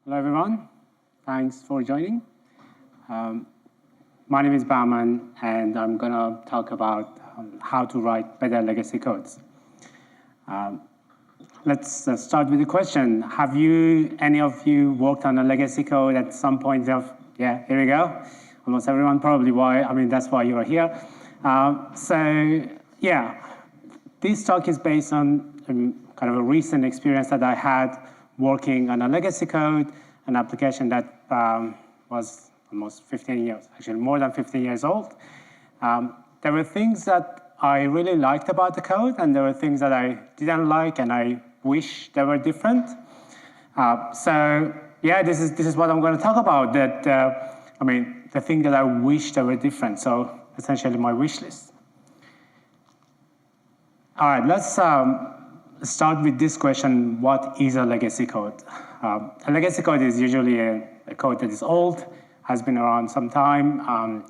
Hello, everyone. Thanks for joining. My name is Bhaman, and I'm going to talk about how to write better legacy codes. Let's start with the question. Have any of you worked on a legacy code at some point yeah, here we go. Almost everyone, probably that's why you are here. Yeah, this talk is based on kind of a recent experience that I had working on a legacy code, an application that was almost 15 years, actually more than 15 years old. There were things that I really liked about the code, and there were things that I didn't like, and I wish they were different. Yeah, this is what I'm going to talk about. The thing that I wish they were different. So essentially, my wish list. All right, let's start with this question: what is a legacy code? A legacy code is usually a code that is old, has been around some time,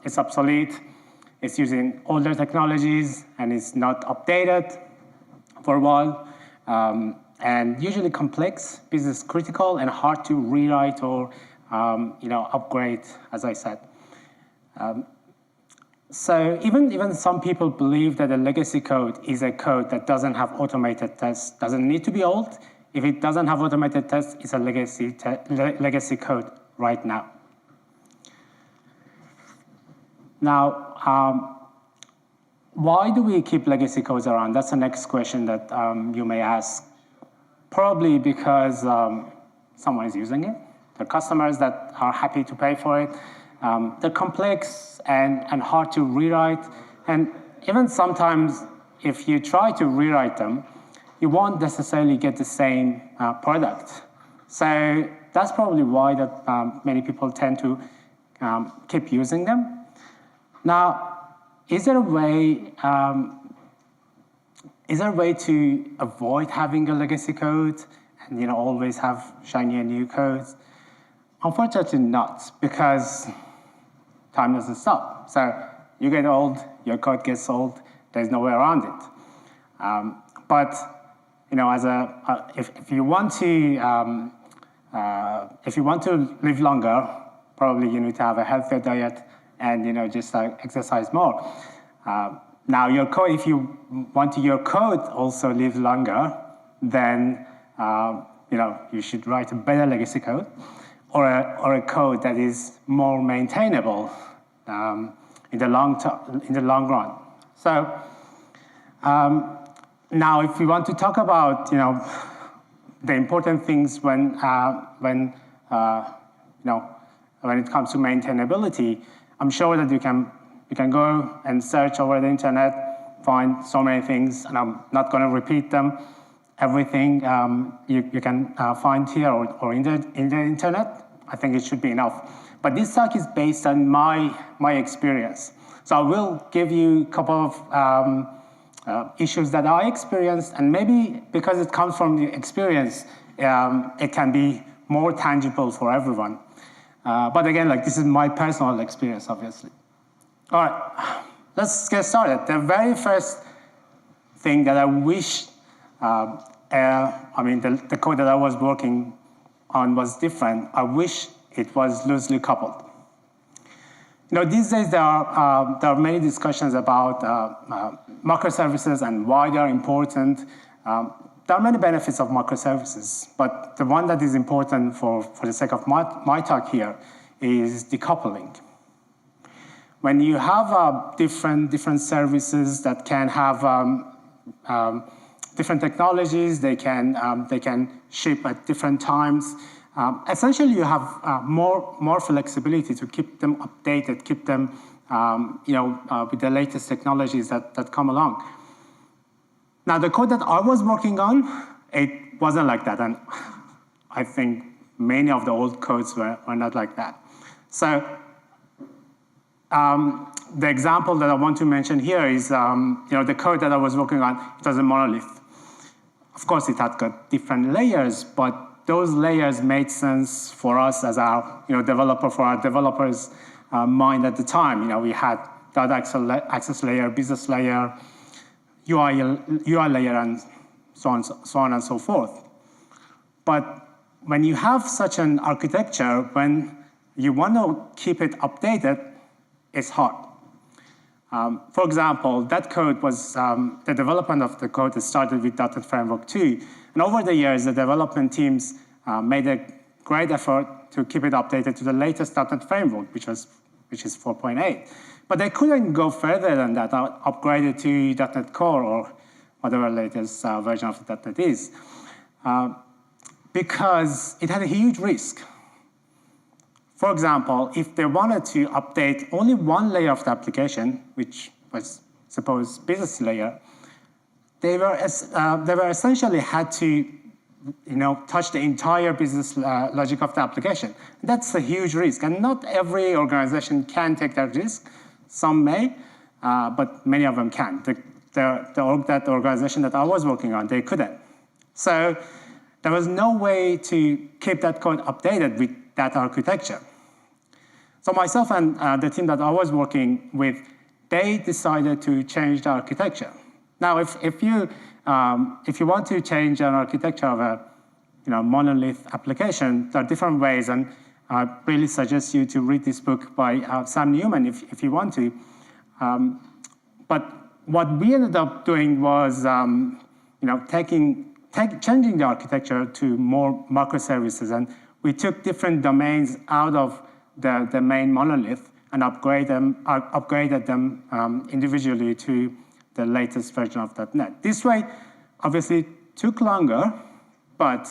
it's obsolete, it's using older technologies, and it's not updated for a while, and usually complex, business critical, and hard to rewrite or upgrade, as I said. So even some people believe that a legacy code is a code that doesn't have automated tests, doesn't need to be old. If it doesn't have automated tests, it's a legacy code right now. Now, why do we keep legacy codes around? That's the next question that you may ask. Probably because someone is using it. There are customers that are happy to pay for it. They're complex and hard to rewrite. And even sometimes, if you try to rewrite them, you won't necessarily get the same product. So that's probably why that many people tend to keep using them. Now, is there a way to avoid having a legacy code and always have shiny and new codes? Unfortunately not, because time doesn't stop. So you get old, your code gets old, there's no way around it. But if you want to live longer, probably you need to have a healthier diet and just exercise more. Now your code, if you want your code also live longer, then you should write a better legacy code. Or a code that is more maintainable in the long run. So now, if we want to talk about the important things when it comes to maintainability, I'm sure that you can go and search over the internet, find so many things, and I'm not going to repeat them. Everything you can find here or in the internet. I think it should be enough. But this talk is based on my experience. So I will give you a couple of issues that I experienced, and maybe because it comes from the experience, it can be more tangible for everyone. But again, this is my personal experience, obviously. All right, let's get started. The very first thing that I wish, the code that I was working on was different. I wish it was loosely coupled. These days there are many discussions about microservices and why they are important. There are many benefits of microservices, but the one that is important for the sake of my talk here is decoupling. When you have different services that can have different technologies, they can ship at different times. Essentially, you have more flexibility to keep them updated, keep them with the latest technologies that come along. Now, the code that I was working on, it wasn't like that, and I think many of the old codes were not like that. So the example that I want to mention here is the code that I was working on. It was a monolith. Of course, it had got different layers, but those layers made sense for us as our for our developers' mind at the time. We had access layer, business layer, UI layer, and so on and so forth. But when you have such an architecture, when you want to keep it updated, it's hard. For example, that code was, the development of the code started with .NET Framework 2. And over the years, the development teams made a great effort to keep it updated to the latest .NET Framework, which is 4.8. But they couldn't go further than that, upgrade it to .NET Core or whatever latest version of .NET is, because it had a huge risk. For example, if they wanted to update only one layer of the application, which was suppose business layer, they were essentially had to touch the entire business logic of the application. That's a huge risk, and not every organization can take that risk. Some may, but many of them can't. That organization that I was working on, they couldn't. So there was no way to keep that code updated with that architecture. So myself and the team that I was working with, they decided to change the architecture. Now, if you want to change an architecture of a monolith application, there are different ways, and I really suggest you to read this book by Sam Newman if you want to. But what we ended up doing was changing the architecture to more microservices, and we took different domains out of the main monolith and upgraded them individually to the latest version of .NET. This way, obviously, took longer, but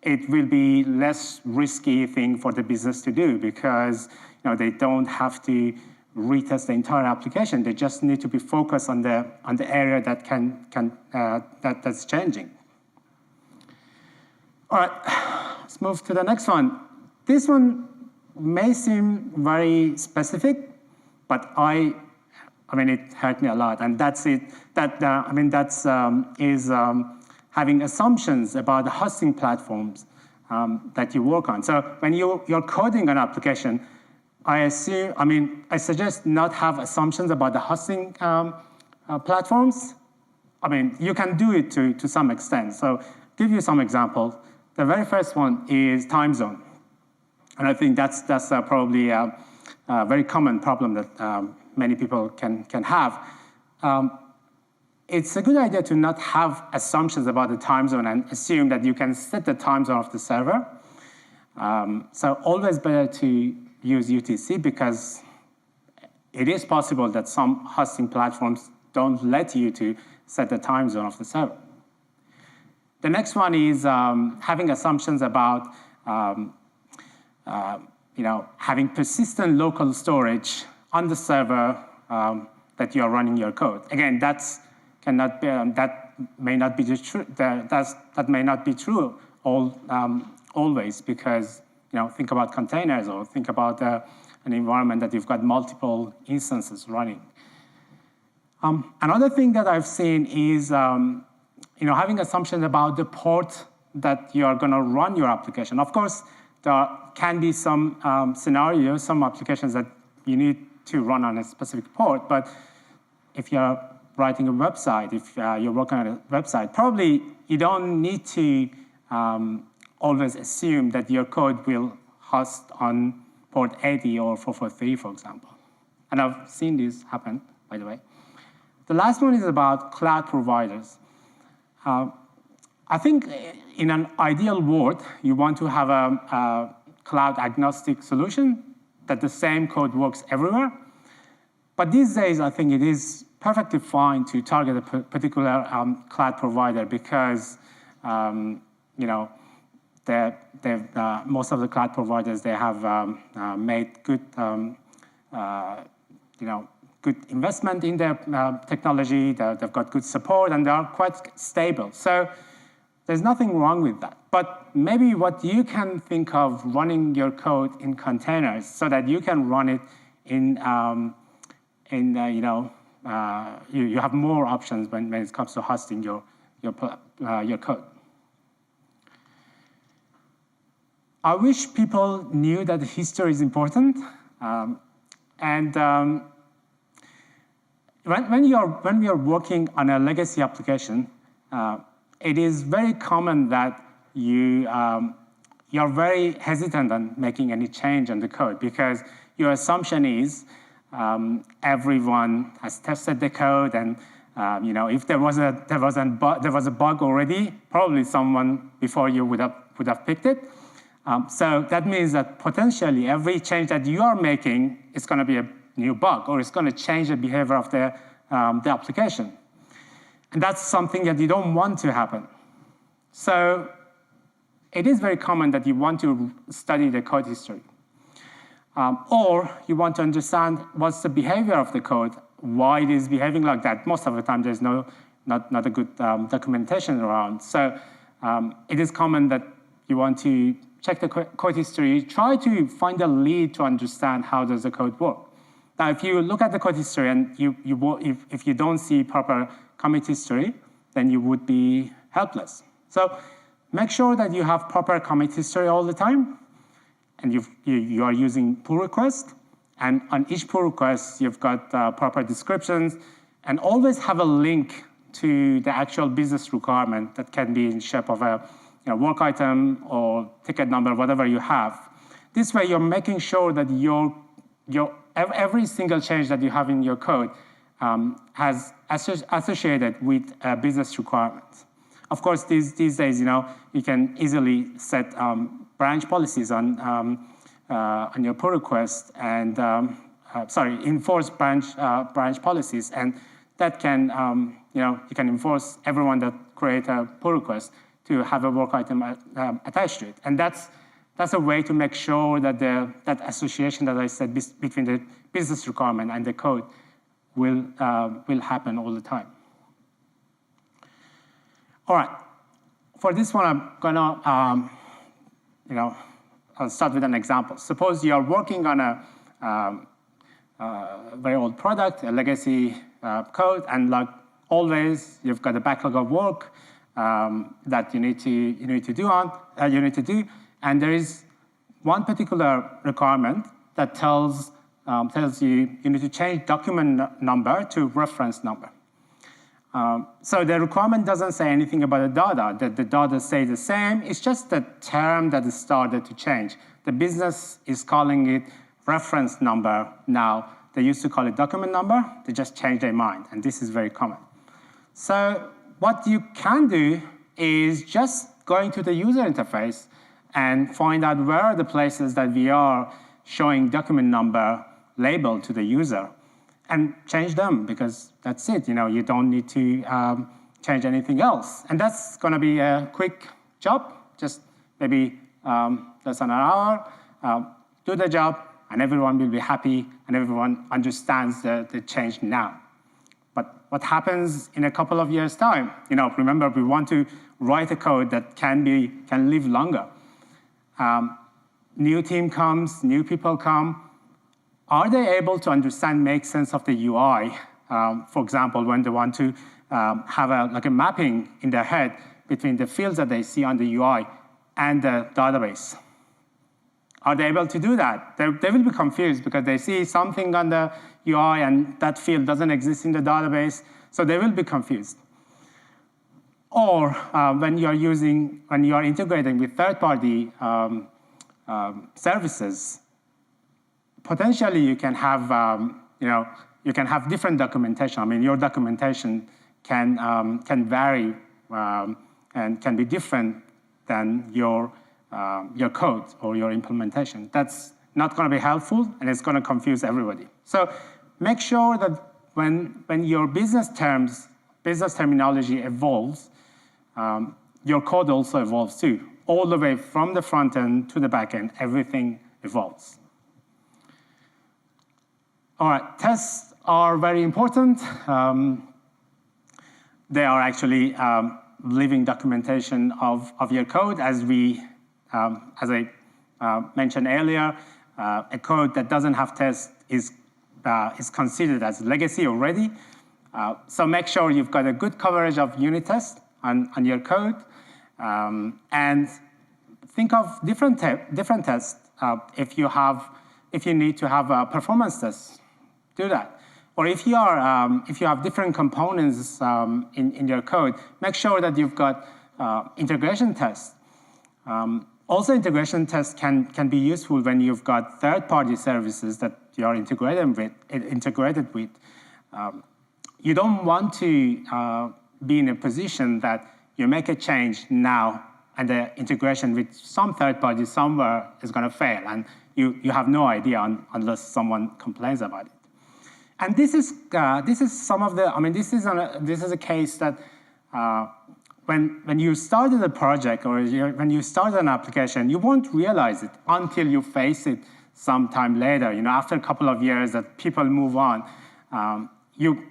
it will be less risky thing for the business to do, because they don't have to retest the entire application. They just need to be focused on the area that that's changing. All right, let's move to the next one. This one may seem very specific, but I mean, it hurt me a lot, and that's it. Is having assumptions about the hosting platforms that you work on. So when you're coding an application, I suggest not have assumptions about the hosting platforms. I mean, you can do it to some extent. So give you some examples. The very first one is time zone. And I think that's probably a very common problem that many people can have. It's a good idea to not have assumptions about the time zone and assume that you can set the time zone of the server. So always better to use UTC, because it is possible that some hosting platforms don't let you to set the time zone of the server. The next one is having assumptions about having persistent local storage on the server that you are running your code. Again, that may not be true. That may not be true always, because think about containers, or think about an environment that you've got multiple instances running. Another thing that I've seen is having assumptions about the port that you are going to run your application. Of course, there can be some scenarios, some applications that you need to run on a specific port, but if you're writing a website, if you're working on a website, probably you don't need to always assume that your code will host on port 80 or 443, for example. And I've seen this happen, by the way. The last one is about cloud providers. I think in an ideal world, you want to have a cloud agnostic solution, that the same code works everywhere. But these days, I think it is perfectly fine to target a particular cloud provider, because most of the cloud providers, they have made good good investment in their technology. They've got good support, and they are quite stable. So there's nothing wrong with that. But maybe what you can think of running your code in containers, so that you can run it in you have more options when it comes to hosting your code. I wish people knew that history is important, when we are working on a legacy application, it is very common that you're very hesitant on making any change on the code because your assumption is everyone has tested the code, and if there was a bug already, probably someone before you would have picked it. So that means that potentially every change that you are making is going to be a new bug, or it's going to change the behavior of the application. And that's something that you don't want to happen. So it is very common that you want to study the code history. Or you want to understand what's the behavior of the code, why it is behaving like that. Most of the time, there's not a good documentation around. So it is common that you want to check the code history, try to find a lead to understand how does the code work. Now, if you look at the code history and if you don't see proper commit history, then you would be helpless. So make sure that you have proper commit history all the time, and you are using pull request, and on each pull request, you've got proper descriptions, and always have a link to the actual business requirement that can be in shape of a work item or ticket number, whatever you have. This way, you're making sure that every single change that you have in your code has associated with a business requirement. Of course, these days, you can easily set branch policies on your pull request and enforce branch policies, and that can you can enforce everyone that create a pull request to have a work item attached to it, and that's a way to make sure that that association that I said between the business requirement and the code will happen all the time. All right, for this one, I'm gonna I'll start with an example. Suppose you are working on a very old product, a legacy code, and like always, you've got a backlog of work that you need to do, and there is one particular requirement that tells you need to change document number to reference number. So the requirement doesn't say anything about the data. The data stays the same. It's just the term that is started to change. The business is calling it reference number now. They used to call it document number. They just changed their mind, and this is very common. So what you can do is just go into the user interface and find out where are the places that we are showing document number labeled to the user, and change them, because that's it. You don't need to change anything else. And that's going to be a quick job, just maybe less than an hour. Do the job, and everyone will be happy, and everyone understands the change now. But what happens in a couple of years' time? Remember, we want to write a code that can live longer. New team comes, new people come. Are they able to understand, make sense of the UI? For example, when they want to have a mapping in their head between the fields that they see on the UI and the database. Are they able to do that? They will be confused because they see something on the UI and that field doesn't exist in the database, so they will be confused. Or when you are integrating with third-party services, potentially you can have different documentation. I mean, your documentation can vary and can be different than your code or your implementation. That's not going to be helpful, and it's going to confuse everybody. So make sure that when your business terminology evolves, your code also evolves too. All the way from the front end to the back end, everything evolves. All right, tests are very important. They are actually living documentation of your code. As I mentioned earlier, a code that doesn't have tests is considered as legacy already. So make sure you've got a good coverage of unit tests on your code, and think of different tests. If you need to have a performance test, do that. Or if you have different components in your code, make sure that you've got integration tests. Also, integration tests can be useful when you've got third-party services that you're integrated with. You don't want to be in a position that you make a change now and the integration with some third party somewhere is going to fail, and you have no idea unless someone complains about it. And this is some of the. I mean, this is a case that when you started a project or when you started an application, you won't realize it until you face it sometime later. You know, after a couple of years that people move on, you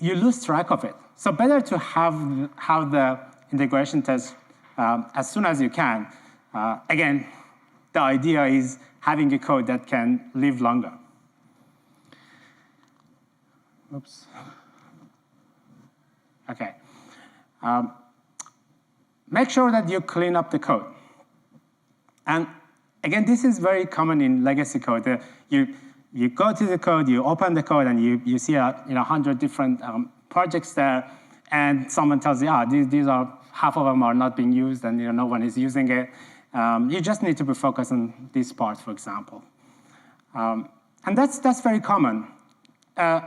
lose track of it. So better to have the integration test as soon as you can. Again, the idea is having a code that can live longer. Oops. Okay. Make sure that you clean up the code. And again, this is very common in legacy code. You go to the code, you open the code, and you see 100 different projects there, and someone tells you, these are half of them are not being used, and no one is using it. You just need to be focused on this part, for example. And that's very common. A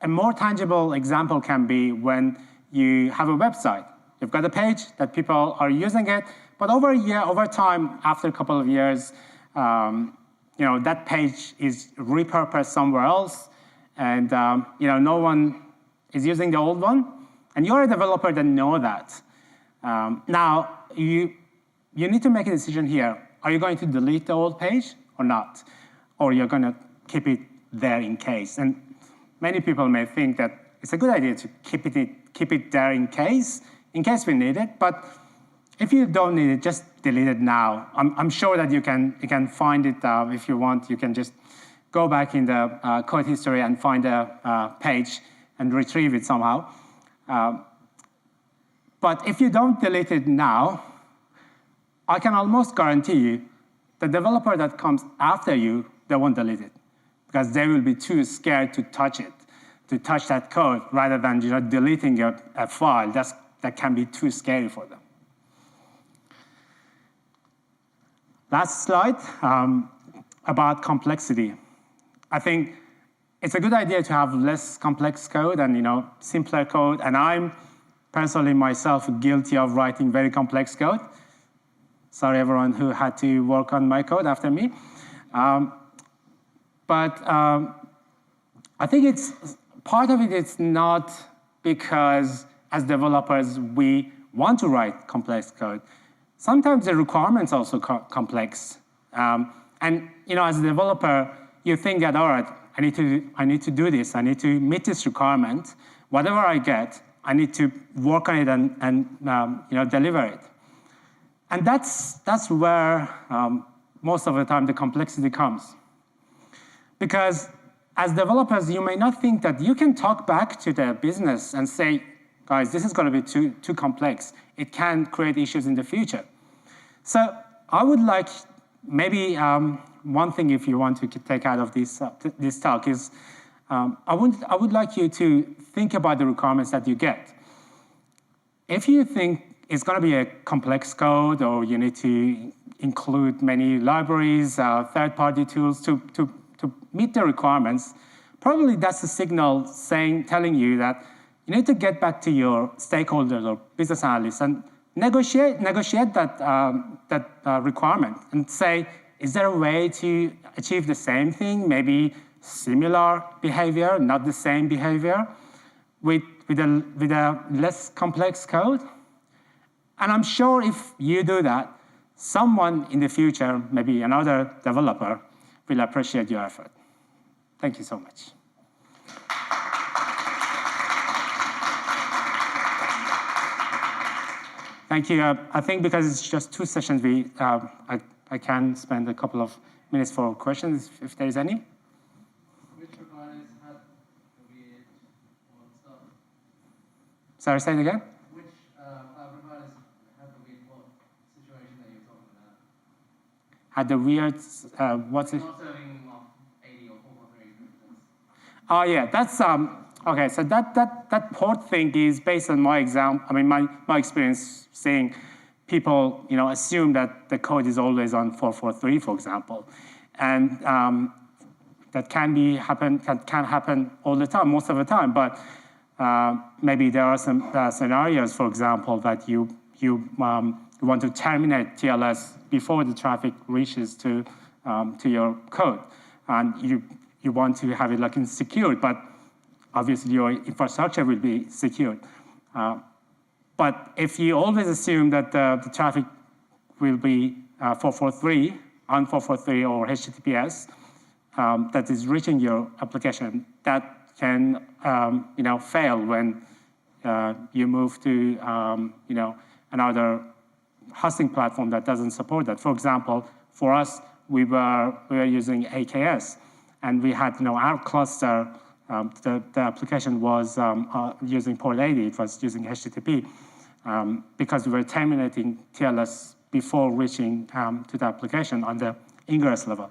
more tangible example can be when you have a website. You've got a page that people are using it, but over time, after a couple of years, that page is repurposed somewhere else, and no one is using the old one, and you're a developer that know that. Now, you need to make a decision here. Are you going to delete the old page or not? Or you're going to keep it there in case? And many people may think that it's a good idea to keep it there in case we need it. But if you don't need it, just delete it now. I'm sure that you can find it if you want. You can just go back in the code history and find a page and retrieve it somehow. But if you don't delete it now, I can almost guarantee you the developer that comes after you, they won't delete it because they will be too scared to touch it, to touch that code, rather than deleting a file that can be too scary for them. Last slide about complexity. I think it's a good idea to have less complex code and simpler code. And I'm personally myself guilty of writing very complex code. Sorry, everyone who had to work on my code after me. But I think it's part of it. It's not because as developers we want to write complex code. Sometimes the requirements are also complex. And as a developer, you think that, all right, I need to do this. I need to meet this requirement. Whatever I get, I need to work on it and deliver it. And that's where most of the time the complexity comes. Because as developers, you may not think that you can talk back to the business and say, guys, this is going to be too complex. It can create issues in the future. So I would like maybe one thing, if you want to take out of this talk, is I would like you to think about the requirements that you get. If you think it's going to be a complex code, or you need to include many libraries, third-party tools to meet the requirements, probably that's a signal telling you that you need to get back to your stakeholders or business analysts and negotiate that requirement and say, is there a way to achieve the same thing, maybe similar behavior, not the same behavior, with a less complex code? And I'm sure if you do that, someone in the future, maybe another developer, will appreciate your effort. Thank you so much. Thank you. I think because it's just 2 sessions, I can spend a couple of minutes for questions, if there is any. Which providers had the weird odd stuff? Sorry, say it again? Which cloud providers had the weird odd situation that you're talking about? Had the weird, what's it? Not serving 80 or 4.3 instances. Oh yeah, that's okay. So that port thing is based on my my experience seeing people, assume that the code is always on 443, for example, and that can happen all the time, most of the time. But maybe there are some scenarios, for example, that you want to terminate TLS before the traffic reaches to your code, and you want to have it like secured, but obviously your infrastructure will be secured. But if you always assume that the traffic will be 443 on 443 or HTTPS that is reaching your application, that can fail when you move to another hosting platform that doesn't support that. For example, for us, we were using AKS, and we had our cluster. The application was using port 80. It was using HTTP because we were terminating TLS before reaching to the application on the ingress level.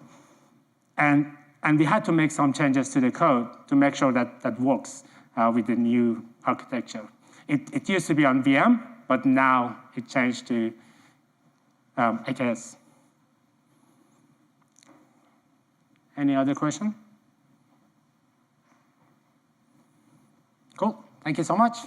And we had to make some changes to the code to make sure that that works with the new architecture. It used to be on VM, but now it changed to AKS. Any other question? Cool. Thank you so much.